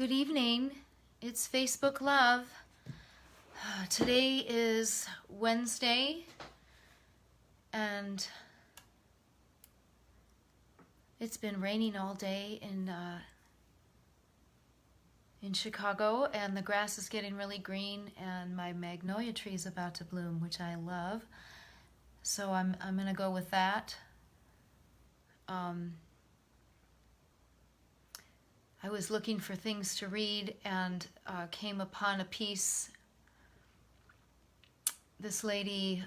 Good evening. It's Facebook Love. Today is Wednesday, and it's been raining all day in Chicago, and the grass is getting really green, and my magnolia tree is about to bloom, which I love. So I'm gonna go with that. I was looking for things to read and came upon a piece. This lady,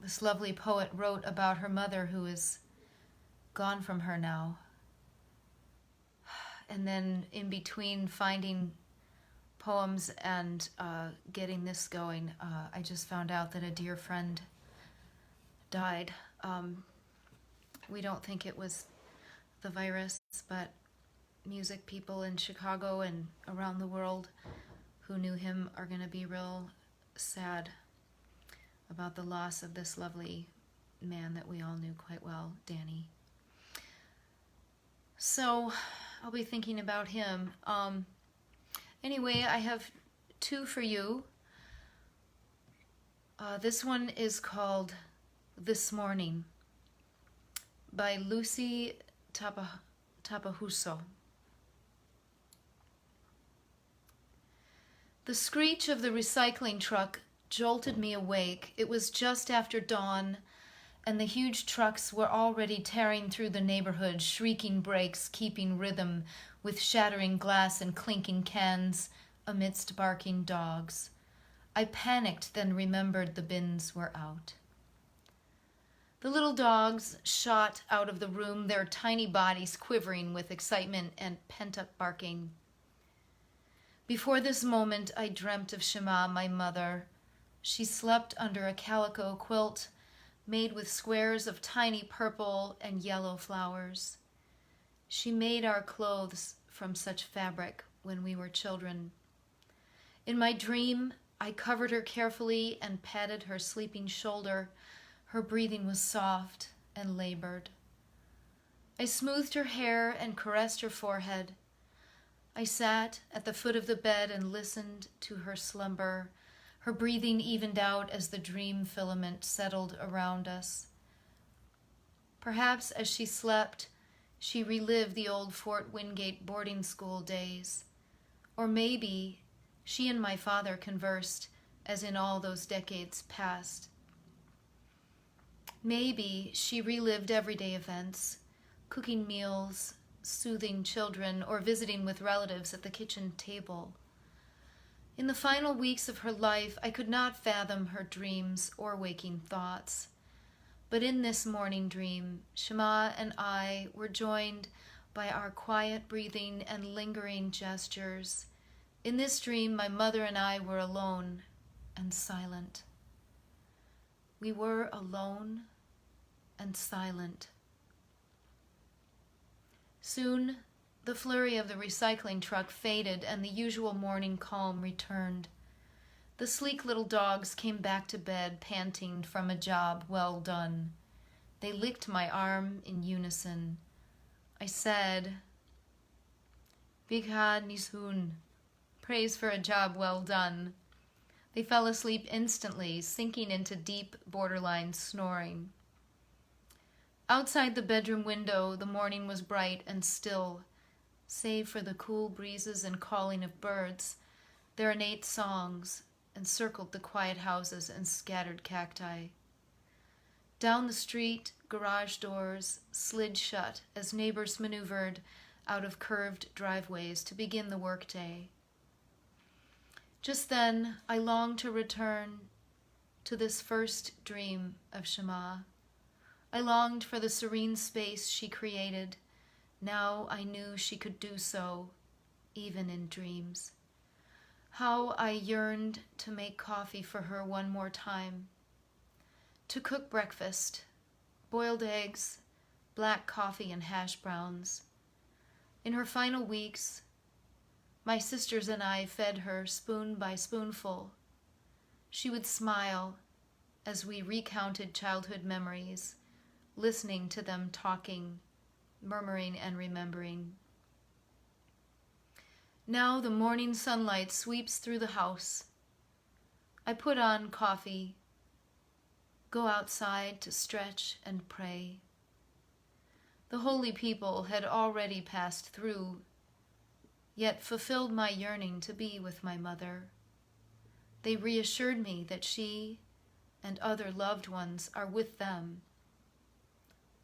this lovely poet, wrote about her mother who is gone from her now. And then in between finding poems and getting this going, I just found out that a dear friend died. We don't think it was the virus, but music people in Chicago and around the world who knew him are going to be real sad about the loss of this lovely man that we all knew quite well, Danny. So I'll be thinking about him. Anyway, I have two for you. This one is called This Morning by Luci Tapahonso. The screech of the recycling truck jolted me awake. It was just after dawn, and the huge trucks were already tearing through the neighborhood, shrieking brakes, keeping rhythm with shattering glass and clinking cans amidst barking dogs. I panicked, then remembered the bins were out. The little dogs shot out of the room, their tiny bodies quivering with excitement and pent-up barking. Before this moment, I dreamt of Shema, my mother. She slept under a calico quilt made with squares of tiny purple and yellow flowers. She made our clothes from such fabric when we were children. In my dream, I covered her carefully and patted her sleeping shoulder. Her breathing was soft and labored. I smoothed her hair and caressed her forehead. I sat at the foot of the bed and listened to her slumber. Her breathing evened out as the dream filament settled around us. Perhaps as she slept, she relived the old Fort Wingate boarding school days. Or maybe she and my father conversed as in all those decades past. Maybe she relived everyday events, cooking meals, soothing children, or visiting with relatives at the kitchen table. In the final weeks of her life, I could not fathom her dreams or waking thoughts. But in this morning dream, Shema and I were joined by our quiet breathing and lingering gestures. In this dream, my mother and I were alone and silent. We were alone and silent. Soon, the flurry of the recycling truck faded and the usual morning calm returned. The sleek little dogs came back to bed, panting from a job well done. They licked my arm in unison. I said, Bigha Nishun, praise for a job well done. They fell asleep instantly, sinking into deep, borderline snoring. Outside the bedroom window, the morning was bright and still, save for the cool breezes and calling of birds. Their innate songs encircled the quiet houses and scattered cacti. Down the street, garage doors slid shut as neighbors maneuvered out of curved driveways to begin the workday. Just then, I longed to return to this first dream of Shema. I longed for the serene space she created. Now I knew she could do so, even in dreams. How I yearned to make coffee for her one more time, to cook breakfast, boiled eggs, black coffee, and hash browns. In her final weeks, my sisters and I fed her spoon by spoonful. She would smile as we recounted childhood memories, listening to them talking, murmuring and remembering. Now the morning sunlight sweeps through the house. I put on coffee, go outside to stretch and pray. The holy people had already passed through, yet fulfilled my yearning to be with my mother. They reassured me that she and other loved ones are with them,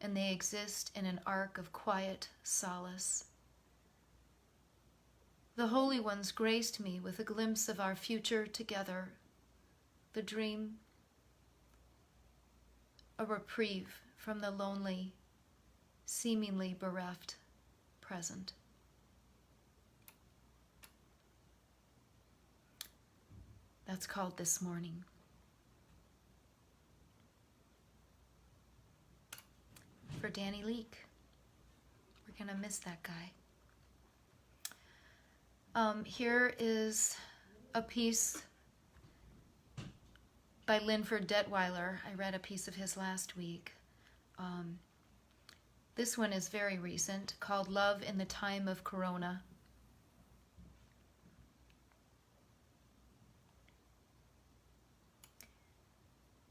and they exist in an ark of quiet solace. The holy ones graced me with a glimpse of our future together, the dream, a reprieve from the lonely, seemingly bereft present. That's called This Morning. For Danny Leake. We're gonna miss that guy. Here is a piece by Linford Detweiler. I read a piece of his last week. This one is very recent, called Love in the Time of Corona.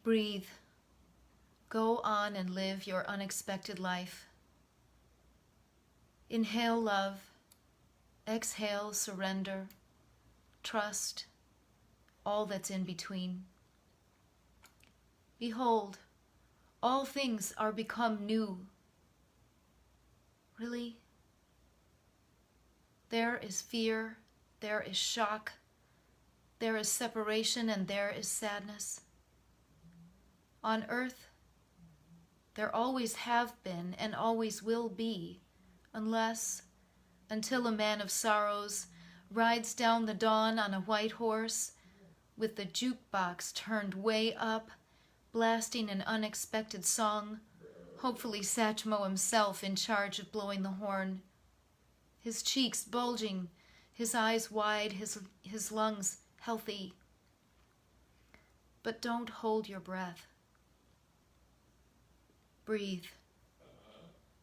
Breathe. Go on and live your unexpected life. Inhale love. Exhale surrender. Trust. All that's in between. Behold, all things are become new. Really? There is fear, there is shock, there is separation, and there is sadness. On earth, there always have been and always will be, until a man of sorrows rides down the dawn on a white horse with the jukebox turned way up, blasting an unexpected song, hopefully Satchmo himself in charge of blowing the horn, his cheeks bulging, his eyes wide, his lungs healthy. But don't hold your breath. Breathe.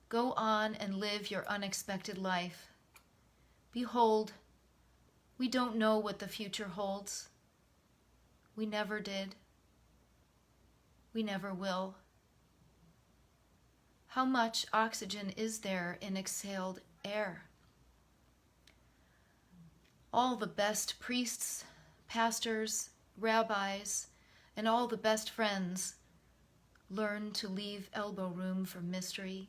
Go on and live your unexpected life. Behold, we don't know what the future holds. We never did. We never will. How much oxygen is there in exhaled air? All the best priests, pastors, rabbis, and all the best friends learn to leave elbow room for mystery.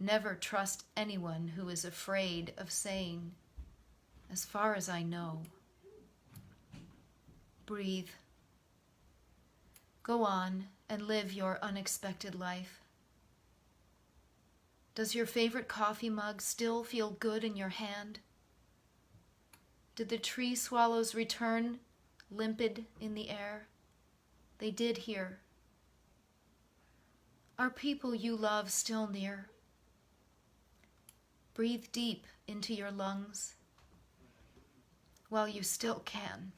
Never trust anyone who is afraid of saying, as far as I know. Breathe. Go on and live your unexpected life. Does your favorite coffee mug still feel good in your hand? Did the tree swallows return limpid in the air? They did here. Are people you love still near? Breathe deep into your lungs while you still can.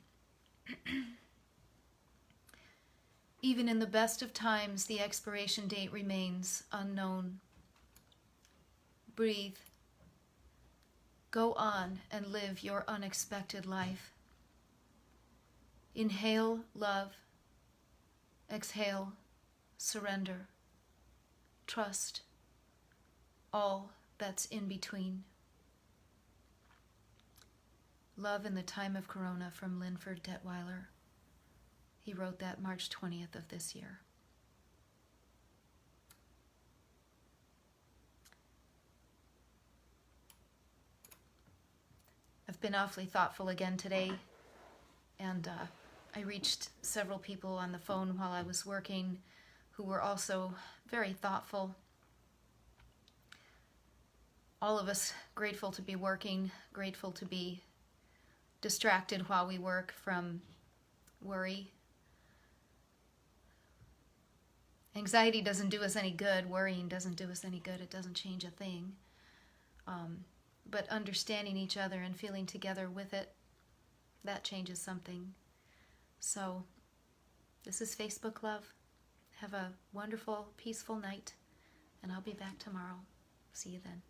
Even in the best of times, the expiration date remains unknown. Breathe. Go on and live your unexpected life. Inhale love. Exhale surrender. Trust. All that's in between. Love in the Time of Corona from Linford Detweiler. He wrote that March 20th of this year. I've been awfully thoughtful again today, and I reached several people on the phone while I was working who were also very thoughtful. All of us grateful to be working, grateful to be distracted while we work from worry. Anxiety doesn't do us any good. Worrying doesn't do us any good. It doesn't change a thing. But understanding each other and feeling together with it, that changes something. So, this is Facebook Love. Have a wonderful, peaceful night, and I'll be back tomorrow. See you then.